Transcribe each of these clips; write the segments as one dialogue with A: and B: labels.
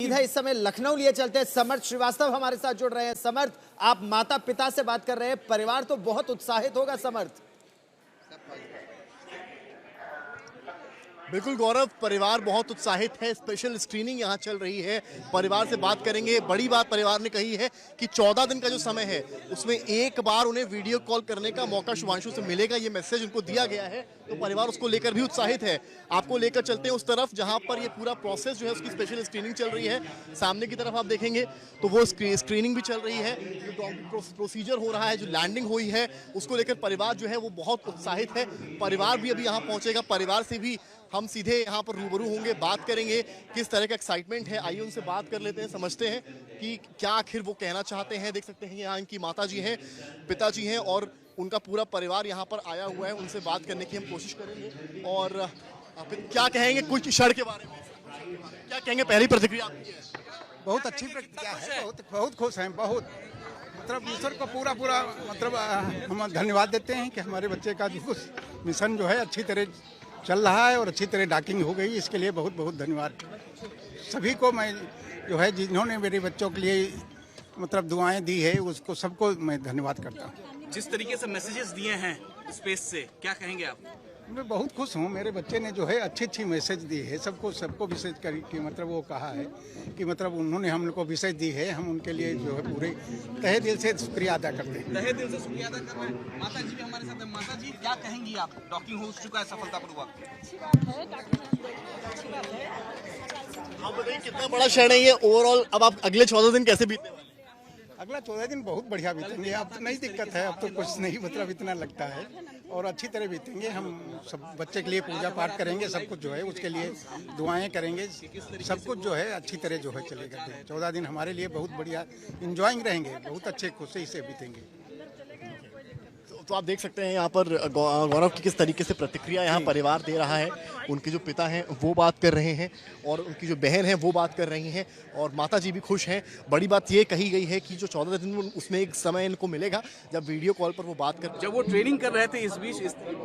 A: सीधा इस समय लखनऊ लिए चलते हैं। समर्थ श्रीवास्तव हमारे साथ जुड़ रहे हैं। समर्थ, आप माता पिता से बात कर रहे हैं, परिवार तो बहुत उत्साहित होगा समर्थ।
B: बिल्कुल गौरव, परिवार बहुत उत्साहित है। स्पेशल स्क्रीनिंग यहाँ चल रही है। परिवार से बात करेंगे। बड़ी बात परिवार ने कही है कि 14 दिन का जो समय है उसमें एक बार उन्हें वीडियो कॉल करने का मौका शुभांशु से मिलेगा, ये मैसेज उनको दिया गया है। तो परिवार उसको लेकर भी उत्साहित है। आपको लेकर चलते हैं उस तरफ जहाँ पर ये पूरा प्रोसेस जो है उसकी स्पेशल स्क्रीनिंग चल रही है। सामने की तरफ आप देखेंगे तो वो स्क्रीनिंग भी चल रही है। जो प्रोसीजर हो रहा है, जो लैंडिंग हुई है, उसको लेकर परिवार जो है वो बहुत उत्साहित है। परिवार भी अभी यहाँ पहुंचेगा। परिवार से भी हम सीधे यहाँ पर रूबरू होंगे, बात करेंगे किस तरह का एक्साइटमेंट है। आइए उनसे बात कर लेते हैं, समझते हैं कि क्या आखिर वो कहना चाहते हैं। देख सकते हैं यहाँ इनकी माता जी हैं, पिताजी हैं और उनका पूरा परिवार यहाँ पर आया हुआ है। उनसे बात करने की हम कोशिश करेंगे और क्या कहेंगे कुछ क्षण के बारे में, क्या कहेंगे, पहली प्रतिक्रिया आपकी है?
C: बहुत अच्छी प्रतिक्रिया है, बहुत खुश हैं, बहुत मतलब ईश्वर को पूरा मतलब हम धन्यवाद देते हैं कि हमारे बच्चे का जो मिशन जो है अच्छी तरह चल रहा है और अच्छी तरह डॉकिंग हो गई। इसके लिए बहुत बहुत धन्यवाद सभी को। मैं जो है जिन्होंने मेरे बच्चों के लिए मतलब दुआएं दी है उसको सबको मैं धन्यवाद करता हूँ।
D: जिस तरीके से मैसेजेस दिए हैं स्पेस से, क्या कहेंगे आप?
C: मैं बहुत खुश हूँ। मेरे बच्चे ने जो है अच्छी मैसेज दी है, सबको मैसेज करके मतलब वो कहा है कि मतलब उन्होंने हम लोग को मैसेज दी है। हम उनके लिए जो है पूरे तहे दिल से शुक्रिया अदा करते हैं।
D: तहे दिल से शुक्रिया अदा कर रहे हैं। माता जी भी हमारे साथ हैं। माता जी, क्या कहेंगी आप? डॉकिंग हो चुका है सफलतापूर्वक।
E: अच्छी बात है, अच्छी बात है।
B: आप बताइए कितना बड़ा क्षण है ये ओवरऑल। अब आप अगले 14 दिन कैसे बीतने वाले?
C: अगला 14 दिन बहुत बढ़िया बीतेंगे। अब तो नहीं दिक्कत है, अब तो कुछ नहीं मतलब इतना लगता है और अच्छी तरह बीतेंगे। हम सब बच्चे के लिए पूजा पाठ करेंगे, सब कुछ जो है उसके लिए दुआएं करेंगे। सब कुछ जो है अच्छी तरह जो है चलेगा। 14 दिन हमारे लिए बहुत बढ़िया इंजॉइंग रहेंगे, बहुत अच्छे खुशी से बीतेंगे।
B: तो आप देख सकते हैं यहाँ पर गौरव की किस तरीके से प्रतिक्रिया यहाँ परिवार दे रहा है। उनके जो पिता हैं वो बात कर रहे हैं और उनकी जो बहन है वो बात कर रही हैं और माता जी भी खुश हैं। बड़ी बात ये कही गई है कि जो 14 दिन उसमें एक समय इनको मिलेगा जब वीडियो कॉल पर वो बात कर।
D: जब वो ट्रेनिंग कर रहे थे इस बीच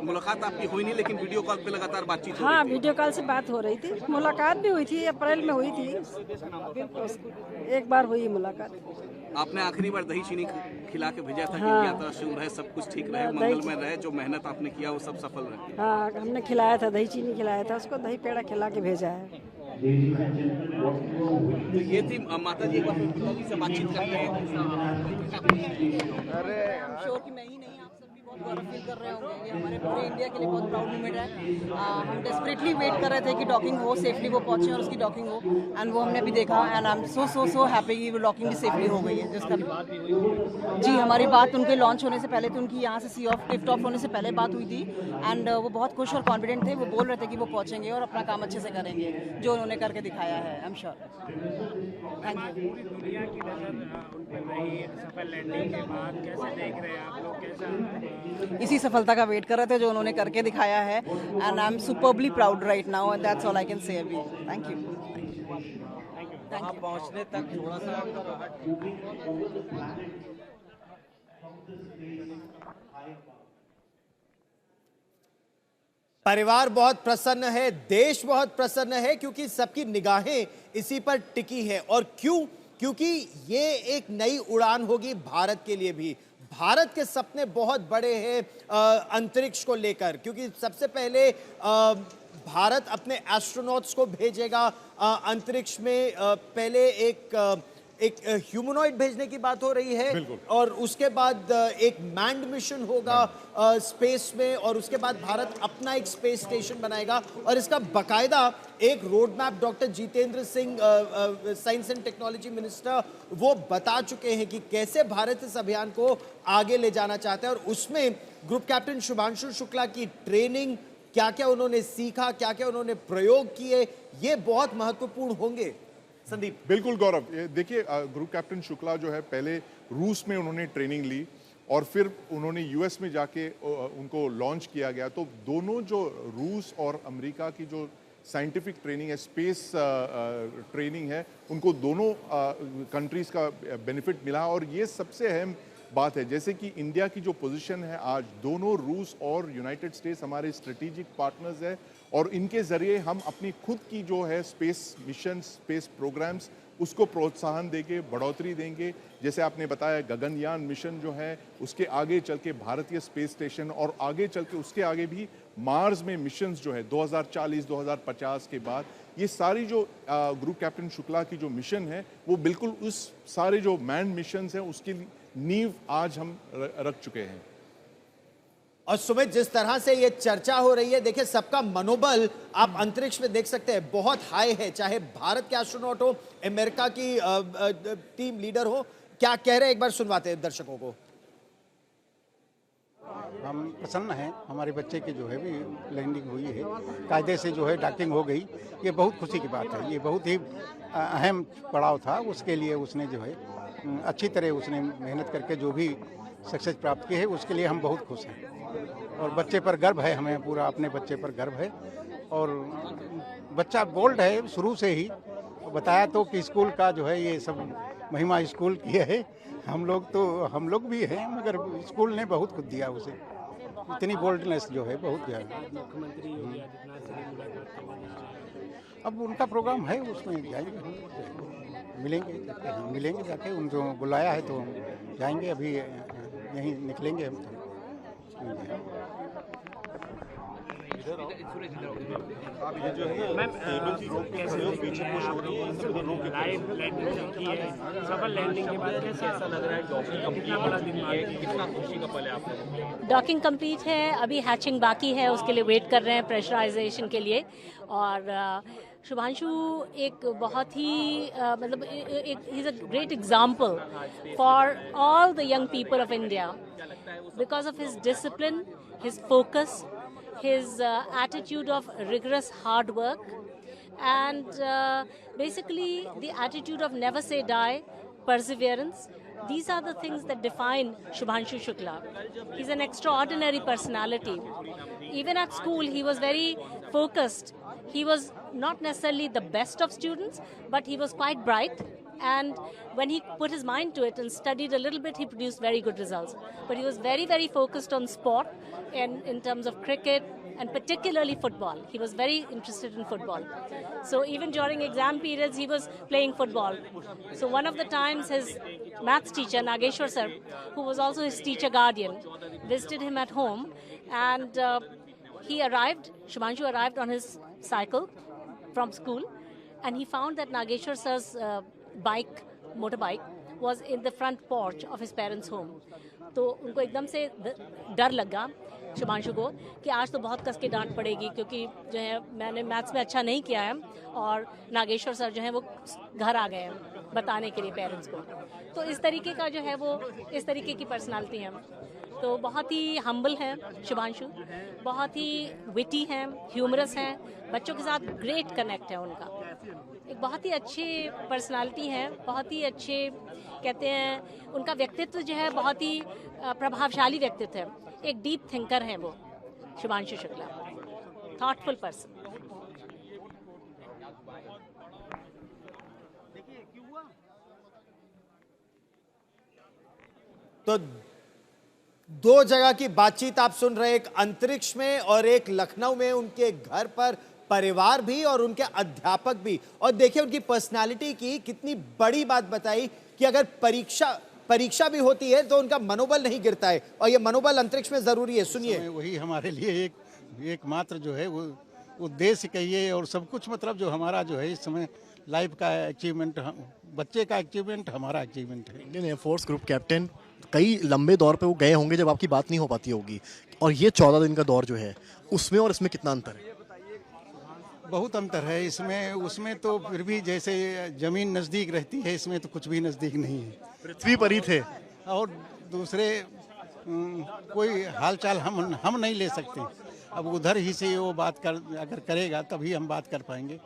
D: मुलाकात आपकी हुई नहीं, लेकिन वीडियो कॉल पे लगातार बातचीत हो रही
E: हाँ,
D: थी।
E: वीडियो कॉल से बात हो रही थी। मुलाकात भी हुई थी, अप्रैल में हुई थी। एक बार हुई मुलाकात।
D: आपने आखिरी बार दही चीनी खिला के भेजा था
E: हाँ।
D: कि यात्रा शुभ रहे, सब कुछ ठीक रहे, मंगलमय रहे, जो मेहनत आपने किया वो सब सफल रहे।
E: हाँ, हमने खिलाया था, दही चीनी खिलाया था उसको, दही पेड़ा खिला के भेजा है।
D: तो ये थी माता जी। एक बार पिताजी से बातचीत करते हैं।
F: श्योर कि मैं ही नहीं, आप सब भी बहुत गौरव फील कर रहे होंगे। ये हमारे पूरे इंडिया के लिए बहुत प्राउड मोमेंट है। हम डेस्परेटली वेट कर रहे थे कि डॉकिंग हो, सेफली वो पहुंचे और उसकी डॉकिंग हो, एंड वो हमने अभी देखा। And I am so happy कि वो डॉकिंग भी सेफली हो गई है। जिसका जी, हमारी बात उनके लॉन्च होने से पहले, तो उनकी यहाँ से सी ऑफ टिप टॉप होने से पहले बात हुई थी। एंड वो बहुत खुश और कॉन्फिडेंट थे। वो बोल रहे थे कि वो पहुँचेंगे और अपना काम अच्छे से करेंगे, जो उन्होंने करके दिखाया है। I am sure. Thank you. इसी सफलता का वेट कर रहे थे जो उन्होंने करके दिखाया है। And I am superbly proud right now, and that's all I can say अभी। Thank you.
D: वहाँ पहुँचने तक थोड़ा सा
A: परिवार बहुत प्रसन्न है, देश बहुत प्रसन्न है क्योंकि सबकी निगाहें इसी पर टिकी है। और क्यों? क्योंकि ये एक नई उड़ान होगी भारत के लिए भी। भारत के सपने बहुत बड़े हैं अंतरिक्ष को लेकर, क्योंकि सबसे पहले भारत अपने एस्ट्रोनॉट्स को भेजेगा अंतरिक्ष में। पहले एक ह्यूमनॉइड भेजने की बात हो रही है और उसके बाद एक मैन्ड मिशन होगा स्पेस में, और उसके बाद भारत अपना एक स्पेस स्टेशन बनाएगा। और इसका बकायदा एक road map doctor Jitendra Singh, science and technology minister, वो बता चुके हैं कि कैसे भारत इस अभियान को आगे ले जाना चाहता है। और उसमें ग्रुप कैप्टन शुभांशु शुक्ला की ट्रेनिंग, क्या क्या उन्होंने सीखा, क्या क्या उन्होंने प्रयोग किए, ये बहुत महत्वपूर्ण होंगे। संदीप।
G: बिल्कुल गौरव, देखिए ग्रुप कैप्टन शुक्ला जो है पहले रूस में उन्होंने ट्रेनिंग ली और फिर उन्होंने यूएस में जाके उनको लॉन्च किया गया। तो दोनों जो रूस और अमेरिका की जो साइंटिफिक ट्रेनिंग है, स्पेस ट्रेनिंग है, उनको दोनों कंट्रीज का बेनिफिट मिला। और ये सबसे अहम बात है, जैसे कि इंडिया की जो पोजीशन है आज, दोनों रूस और यूनाइटेड स्टेट्स हमारे स्ट्रेटेजिक पार्टनर्स है और इनके ज़रिए हम अपनी खुद की जो है स्पेस मिशन, स्पेस प्रोग्राम्स, उसको प्रोत्साहन देंगे, बढ़ोतरी देंगे। जैसे आपने बताया गगनयान मिशन जो है, उसके आगे चल के भारतीय स्पेस स्टेशन और आगे चल के उसके आगे भी मार्स में मिशंस जो है 2040-2050 के बाद, ये सारी जो ग्रुप कैप्टन शुक्ला की जो मिशन है वो बिल्कुल उस सारे जो मैन मिशंस हैं उसकी नींव आज हम रख चुके हैं।
A: और सुमित, जिस तरह से ये चर्चा हो रही है, देखिए सबका मनोबल आप अंतरिक्ष में देख सकते हैं बहुत हाई है, चाहे भारत के एस्ट्रोनॉट हो, अमेरिका की टीम लीडर हो। क्या कह रहे हैं एक बार सुनवाते हैं दर्शकों को।
C: हम प्रसन्न हैं, हमारे बच्चे की जो है भी लैंडिंग हुई है, कायदे से जो है डॉकिंग हो गई, ये बहुत खुशी की बात है। ये बहुत ही अहम पड़ाव था, उसके लिए उसने जो है अच्छी तरह उसने मेहनत करके जो भी सक्सेस प्राप्त की है उसके लिए हम बहुत खुश हैं और बच्चे पर गर्व है, हमें पूरा अपने बच्चे पर गर्व है। और बच्चा बोल्ड है शुरू से ही, बताया तो कि स्कूल का जो है ये सब महिमा स्कूल की है। हम लोग भी हैं, मगर स्कूल ने बहुत कुछ दिया उसे, इतनी बोल्डनेस जो है बहुत ज़्यादा। अब उनका प्रोग्राम है, उसमें जाएंगे, मिलेंगे जाके, उनको बुलाया है तो जाएंगे, अभी यहीं निकलेंगे हम
H: लाइव लैंडिंग की है, सफल लैंडिंग के बाद कैसे ऐसा लग रहा है डॉकिंग कंप्लीट बड़ा दिन है, कितना खुशी का पल है आपको?
I: डॉकिंग कंप्लीट है, अभी हैचिंग बाकी है, उसके लिए वेट कर रहे हैं प्रेशराइजेशन के लिए। और शुभांशु एक बहुत ही मतलब he is a great example for all the young people of India because of his discipline, his focus, his attitude of rigorous hard work, and basically the attitude of never say die, perseverance. These are the things that define Shubhanshu Shukla. He's an extraordinary personality. Even at school, he was very focused. He was not necessarily the best of students, but he was quite bright. And when he put his mind to it and studied a little bit, he produced very good results. But he was very, very focused on sport in terms of cricket and particularly football. He was very interested in football. So even during exam periods, he was playing football. So one of the times, his maths teacher, Nageshwar sir, who was also his teacher guardian, visited him at home, and Shubhanshu arrived on his cycle from school, and he found that Nageshwar sir's motorbike was in the front porch of his parents' home. तो उनको एकदम से डर लगा शुभांशु को कि आज तो बहुत कस के डांट पड़ेगी, क्योंकि जो है मैंने मैथ्स में अच्छा नहीं किया है और नागेश्वर सर जो है वो घर आ गए हैं बताने के लिए पेरेंट्स को। तो इस तरीके का जो है वो इस तरीके की पर्सनालिटी है। तो बहुत ही हम्बल हैं शुभांशु, बहुत ही विटी हैं, ह्यूमरस हैं, बच्चों के साथ ग्रेट कनेक्ट है उनका। एक बहुत ही अच्छे पर्सनालिटी है, बहुत ही अच्छे कहते हैं, उनका व्यक्तित्व जो है बहुत ही प्रभावशाली व्यक्तित्व है। एक डीप थिंकर हैं वो शुभांशु शुक्ला, थॉटफुल पर्सन।
A: तो दो जगह की बातचीत आप सुन रहे, एक अंतरिक्ष में और एक लखनऊ में, उनके घर पर परिवार भी और उनके अध्यापक भी। और देखिए उनकी पर्सनालिटी की कितनी बड़ी बात बताई कि अगर परीक्षा भी होती है तो उनका मनोबल नहीं गिरता है, और ये मनोबल अंतरिक्ष में जरूरी है। सुनिए,
C: वही हमारे लिए एकमात्र जो है वो उद्देश्य कहिए और सब कुछ, मतलब जो हमारा जो है इस समय लाइफ का अचीवमेंट, बच्चे का अचीवमेंट हमारा अचीवमेंट है।
B: इंडियन एयरफोर्स ग्रुप कैप्टन, कई लंबे दौर पे वो गए होंगे जब आपकी बात नहीं हो पाती होगी, और ये 14 दिन का दौर जो है उसमें और इसमें कितना अंतर है?
C: बहुत अंतर है इसमें, उसमें तो फिर भी जैसे जमीन नज़दीक रहती है, इसमें तो कुछ भी नज़दीक नहीं है,
B: पृथ्वी पर ही थे।
C: और दूसरे कोई हालचाल हम नहीं ले सकते। अब उधर ही से वो बात अगर करेगा तभी हम बात कर पाएंगे।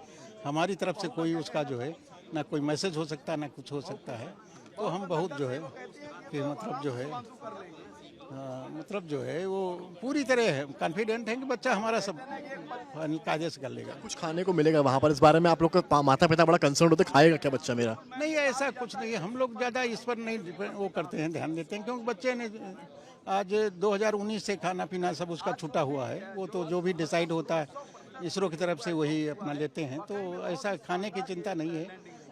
C: हमारी तरफ से कोई उसका जो है ना कोई मैसेज हो सकता है ना कुछ हो सकता है। तो हम बहुत जो है कि मतलब जो है वो पूरी तरह कॉन्फिडेंट है कि बच्चा हमारा सब कायदे से कर लेगा।
B: कुछ खाने को मिलेगा वहाँ पर, इस बारे में आप लोग का माता पिता बड़ा कंसर्न होते, खाएगा क्या बच्चा मेरा?
C: नहीं, ऐसा कुछ नहीं है, हम लोग ज़्यादा इस पर नहीं वो करते हैं, ध्यान देते हैं, क्योंकि बच्चे ने आज 2019 से खाना पीना सब उसका छूटा हुआ है। वो तो जो भी डिसाइड होता है इसरो की तरफ से वही अपना लेते हैं, तो ऐसा खाने की चिंता नहीं है।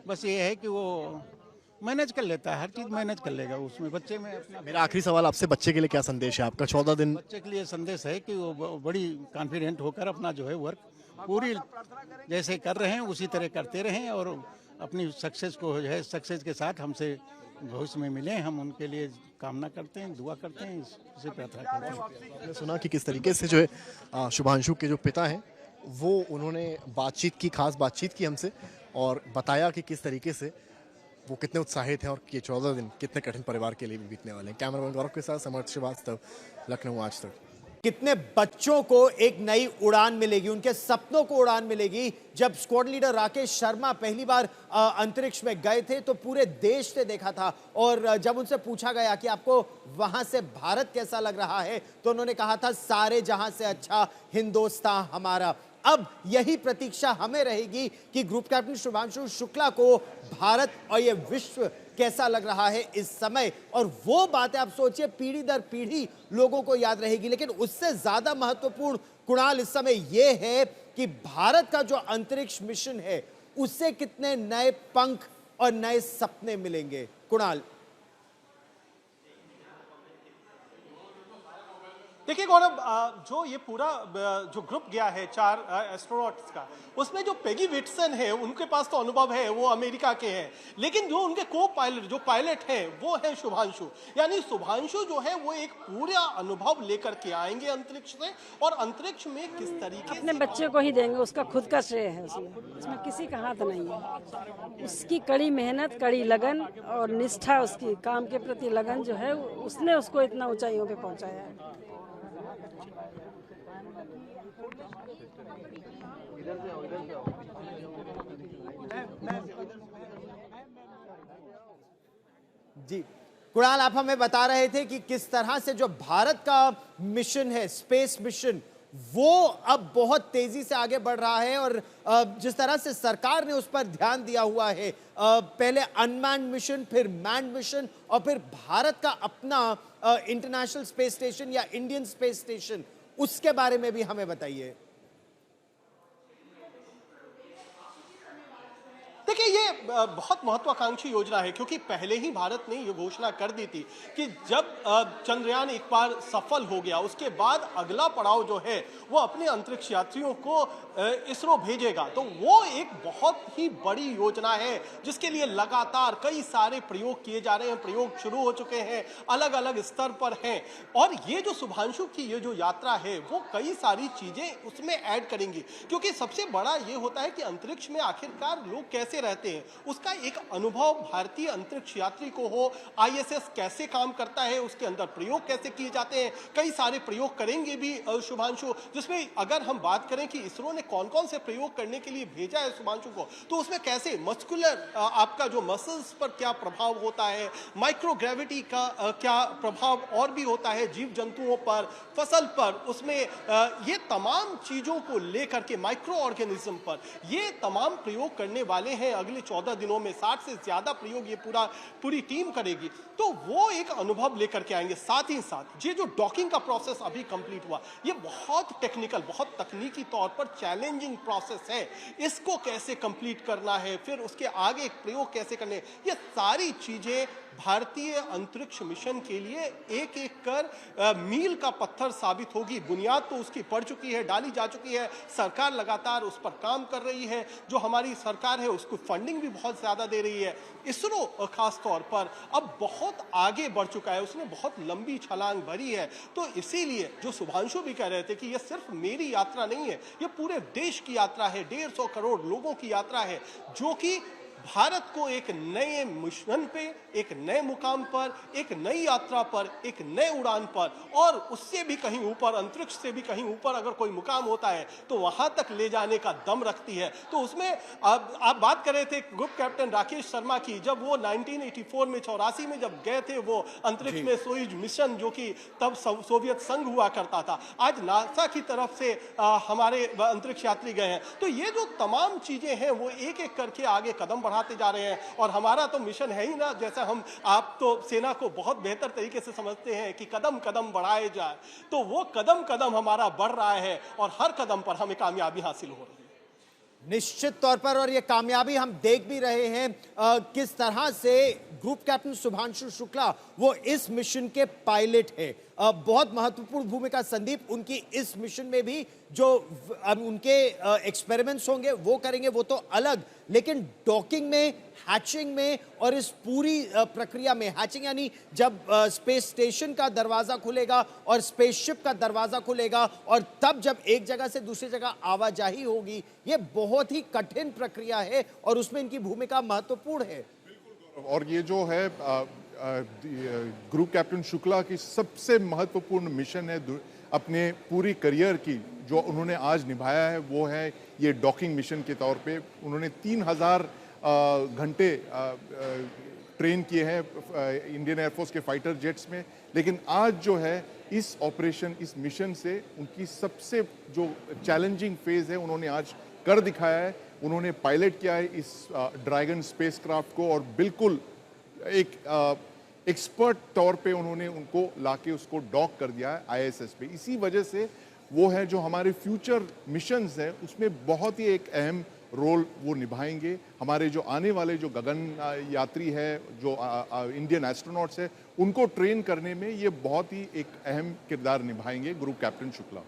C: बस ये है कि वो मैनेज कर लेता है, हर चीज़ मैनेज कर लेगा उसमें। बच्चे में अपना
B: मेरा आखिरी सवाल आपसे, बच्चे के लिए क्या संदेश है आपका? 14 दिन
C: बच्चे के लिए संदेश है कि वो बड़ी कॉन्फिडेंट होकर अपना जो है वर्क पूरी जैसे कर रहे हैं उसी तरह करते रहें, और अपनी सक्सेस को जो है सक्सेस के साथ हमसे भविष्य में मिलें। हम उनके लिए कामना करते हैं, दुआ करते हैं, इसे प्रार्थना करते हैं।
B: आपने सुना कि किस तरीके से जो है शुभांशु के जो पिता हैं वो उन्होंने खास बातचीत की हमसे, और बताया कि किस तरीके से वो कितने उत्साहित हैं और ये 14 दिन कितने कठिन परिवार के लिए भी बीतने वाले हैं। कैमरामैन गौरव के साथ समर्थ श्रीवास्तव, लखनऊ आज तक।
A: कितने बच्चों को एक नई उड़ान मिलेगी, उनके सपनों को उड़ान मिलेगी। जब स्क्वाड लीडर राकेश शर्मा पहली बार अंतरिक्ष में गए थे तो पूरे देश से देखा था, और जब उनसे पूछा गया कि आपको वहां से भारत कैसा लग रहा है तो उन्होंने कहा था सारे जहां से अच्छा हिंदुस्तान हमारा। अब यही प्रतीक्षा हमें रहेगी कि ग्रुप कैप्टन शुभांशु शुक्ला को भारत और ये विश्व कैसा लग रहा है इस समय, और वो बातें आप सोचिए पीढ़ी दर पीढ़ी लोगों को याद रहेगी। लेकिन उससे ज्यादा महत्वपूर्ण कुणाल इस समय ये है कि भारत का जो अंतरिक्ष मिशन है उससे कितने नए पंख और नए सपने मिलेंगे। कुणाल,
J: देखिए गौरव, जो ये पूरा जो ग्रुप गया है 4 एस्ट्रोनॉट्स का, उसमें जो पेगी विटसन है उनके पास तो अनुभव है, वो अमेरिका के हैं, लेकिन जो उनके को पायलट जो पायलट हैं वो है शुभांशु। यानी शुभांशु जो है वो एक पूरा अनुभव लेकर के आएंगे अंतरिक्ष से, और अंतरिक्ष में किस तरीके
E: अपने बच्चे को ही देंगे, उसका खुद का श्रेय है उसमें किसी का हाथ नहीं है। उसकी कड़ी मेहनत, कड़ी लगन और निष्ठा, उसकी काम के प्रति लगन जो है उसने उसको इतना ऊंचाइयों पे पहुंचाया है।
A: जी कुणाल, आप हमें बता रहे थे कि किस तरह से जो भारत का मिशन है, स्पेस मिशन, वो अब बहुत तेजी से आगे बढ़ रहा है, और जिस तरह से सरकार ने उस पर ध्यान दिया हुआ है, पहले अनमैन्ड मिशन, फिर मैन्ड मिशन, और फिर भारत का अपना इंटरनेशनल स्पेस स्टेशन या इंडियन स्पेस स्टेशन, उसके बारे में भी हमें बताइए।
J: देखिए, ये बहुत महत्वाकांक्षी योजना है, क्योंकि पहले ही भारत ने ये घोषणा कर दी थी कि जब चंद्रयान एक बार सफल हो गया उसके बाद अगला पड़ाव जो है वो अपने अंतरिक्ष यात्रियों को इसरो भेजेगा। तो वो एक बहुत ही बड़ी योजना है जिसके लिए लगातार कई सारे प्रयोग किए जा रहे हैं, प्रयोग शुरू हो चुके हैं, अलग अलग स्तर पर हैं, और ये जो शुभांशु की ये जो यात्रा है वो कई सारी चीजें उसमें ऐड करेंगी। क्योंकि सबसे बड़ा ये होता है कि अंतरिक्ष में आखिरकार लोग कैसे रहते हैं, उसका एक अनुभव भारतीय अंतरिक्ष यात्री को हो। आईएसएस कैसे काम करता है, उसके अंदर प्रयोग कैसे किए जाते हैं, कई सारे प्रयोग करेंगे भी शुभांशु, जिसमें अगर हम बात करें कि इसरो ने कौन कौन से प्रयोग करने के लिए भेजा है शुभांशु को, तो उसमें कैसे मस्कुलर आपका जो मसल्स पर क्या प्रभाव होता है, माइक्रोग्रेविटी का क्या प्रभाव और भी होता है, जीव जंतुओं पर, फसल पर, उसमें ये तमाम चीजों को लेकर के, माइक्रो ऑर्गेनिज्म पर ये तमाम प्रयोग करने वाले हैं अगले 14 दिनों में। 60 से ज्यादा प्रयोग ये पूरी टीम करेगी, तो वो एक अनुभव लेकर के आएंगे। साथ ही साथ ये जो डॉकिंग का प्रोसेस अभी कंप्लीट हुआ, ये बहुत टेक्निकल, बहुत तकनीकी तौर पर चैलेंजिंग प्रोसेस है। इसको कैसे कंप्लीट करना है, फिर उसके आगे प्रयोग कैसे करने, ये सारी चीजें भारतीय अंतरिक्ष मिशन के लिए एक एक कर मील का पत्थर साबित होगी। बुनियाद तो उसकी पड़ चुकी है, डाली जा चुकी है, सरकार लगातार उस पर काम कर रही है। जो हमारी सरकार है उसको फंडिंग भी बहुत ज्यादा दे रही है। इसरो खास तौर पर अब बहुत आगे बढ़ चुका है, उसने बहुत लंबी छलांग भरी है। तो इसीलिए जो शुभांशु भी कह रहे थे कि यह सिर्फ मेरी यात्रा नहीं है, यह पूरे देश की यात्रा है, 150 करोड़ लोगों की यात्रा है, जो कि भारत को एक नए मिशन पे, एक नए मुकाम पर, एक नई यात्रा पर, एक नए उड़ान पर, और उससे भी कहीं ऊपर, अंतरिक्ष से भी कहीं ऊपर अगर कोई मुकाम होता है तो वहां तक ले जाने का दम रखती है। तो उसमें आप बात कर रहे थे ग्रुप कैप्टन राकेश शर्मा की, जब वो 1984 में 84 में जब गए थे वो अंतरिक्ष में सोयूज मिशन, जो कि तब सोवियत संघ हुआ करता था, आज नासा की तरफ से हमारे अंतरिक्ष यात्री गए हैं। तो ये जो तमाम चीजें हैं वो एक एक करके आगे कदम बढ़ा बढ़ाते जा रहे हैं। और हमारा तो मिशन है ही ना, जैसा हम आप तो सेना को बहुत बेहतर तरीके से समझते हैं कि कदम कदम बढ़ाए जाए, तो वो कदम कदम हमारा बढ़ रहा है और हर कदम पर हमें कामयाबी हासिल हो रही है।
A: निश्चित तौर पर, और ये कामयाबी हम देख भी रहे हैं किस तरह से ग्रुप कैप्टन शुभांशु शुक्ला वो इस मिशन के पायलट है। बहुत महत्वपूर्ण भूमिका संदीप उनकी इस मिशन में भी, जो उनके एक्सपेरिमेंट्स होंगे वो करेंगे, वो तो अलग, लेकिन डॉकिंग में, हैचिंग में और इस पूरी प्रक्रिया में, हैचिंग यानी जब स्पेस स्टेशन का दरवाजा खुलेगा और स्पेसशिप का दरवाजा खुलेगा और तब जब एक जगह से दूसरी जगह आवाजाही होगी, ये बहुत ही कठिन प्रक्रिया है और उसमें इनकी भूमिका महत्वपूर्ण है।
G: और ये जो है ग्रुप कैप्टन शुक्ला की सबसे महत्वपूर्ण मिशन है अपने पूरी करियर की, जो उन्होंने आज निभाया है, वो है ये डॉकिंग मिशन के तौर पे। उन्होंने 3000 घंटे ट्रेन किए हैं इंडियन एयरफोर्स के फाइटर जेट्स में, लेकिन आज जो है इस ऑपरेशन, इस मिशन से उनकी सबसे जो चैलेंजिंग फेज है उन्होंने आज कर दिखाया है। उन्होंने पायलट किया है इस ड्रैगन स्पेसक्राफ्ट को और बिल्कुल एक एक्सपर्ट तौर पे उन्होंने उनको लाके उसको डॉक कर दिया है आईएसएस पे। इसी वजह से वो है जो हमारे फ्यूचर मिशंस हैं उसमें बहुत ही एक अहम रोल वो निभाएंगे। हमारे जो आने वाले जो गगन यात्री है, जो इंडियन एस्ट्रोनॉट्स है, उनको ट्रेन करने में ये बहुत ही एक अहम किरदार निभाएंगे ग्रुप कैप्टन शुक्ला।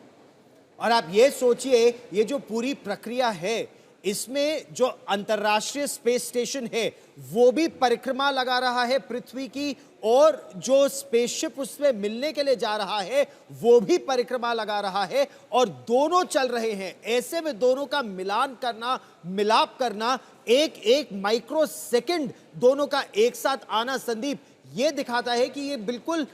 A: और आप ये सोचिए, ये जो पूरी प्रक्रिया है, इसमें जो अंतर्राष्ट्रीय स्पेस स्टेशन है वो भी परिक्रमा लगा रहा है पृथ्वी की, और जो स्पेसशिप उसमें मिलने के लिए जा रहा है वो भी परिक्रमा लगा रहा है, और दोनों चल रहे हैं। ऐसे में दोनों का मिलान करना, मिलाप करना, एक एक माइक्रो सेकंड दोनों का एक साथ आना, संदीप, ये दिखाता है कि ये बिल्कुल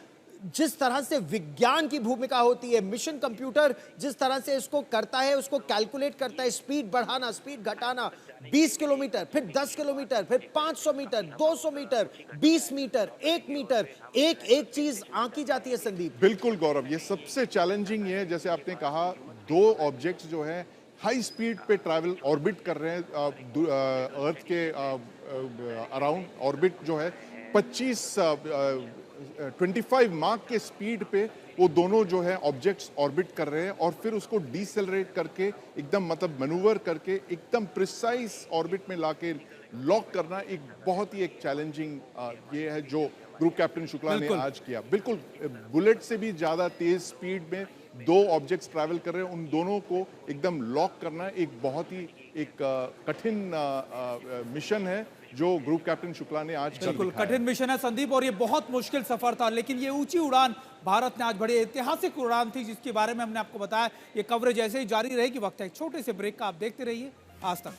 A: जिस तरह से विज्ञान की भूमिका होती है, मिशन कंप्यूटर जिस तरह से इसको करता है, उसको कैलकुलेट करता है, स्पीड बढ़ाना, स्पीड घटाना, 20 किलोमीटर, फिर 10 किलोमीटर, फिर 500 मीटर, 200 मीटर, 20 मीटर, 1 मीटर, एक एक चीज आंकी जाती है संदीप।
G: बिल्कुल गौरव, ये सबसे चैलेंजिंग है। जैसे आपने कहा, 2 ऑब्जेक्ट्स जो है हाई स्पीड पे ट्रैवल ऑर्बिट कर रहे हैं अर्थ के अराउंड। ऑर्बिट जो है 25 मार्क के स्पीड पे वो दोनों जो है ऑब्जेक्ट्स ऑर्बिट कर रहे हैं, और फिर उसको डिसेलरेट करके एकदम मतलब मैनूवर करके एकदम प्रिसाइज ऑर्बिट में लाके लॉक करना एक बहुत ही एक चैलेंजिंग ये है जो ग्रुप कैप्टन शुक्ला ने आज किया। बिल्कुल बुलेट से भी ज्यादा तेज स्पीड में 2 ऑब्जेक्ट्स ट्रैवल कर रहे हैं, उन दोनों को एकदम लॉक करना एक बहुत ही एक कठिन मिशन है जो ग्रुप कैप्टन शुक्ला ने आज
K: बिल्कुल कठिन मिशन है संदीप, और ये बहुत मुश्किल सफर था, लेकिन ये ऊंची उड़ान भारत ने आज, बड़ी ऐतिहासिक उड़ान थी जिसके बारे में हमने आपको बताया। ये कवरेज ऐसे ही जारी रहेगी। वक्त है एक छोटे से ब्रेक का, आप देखते रहिए आज तक।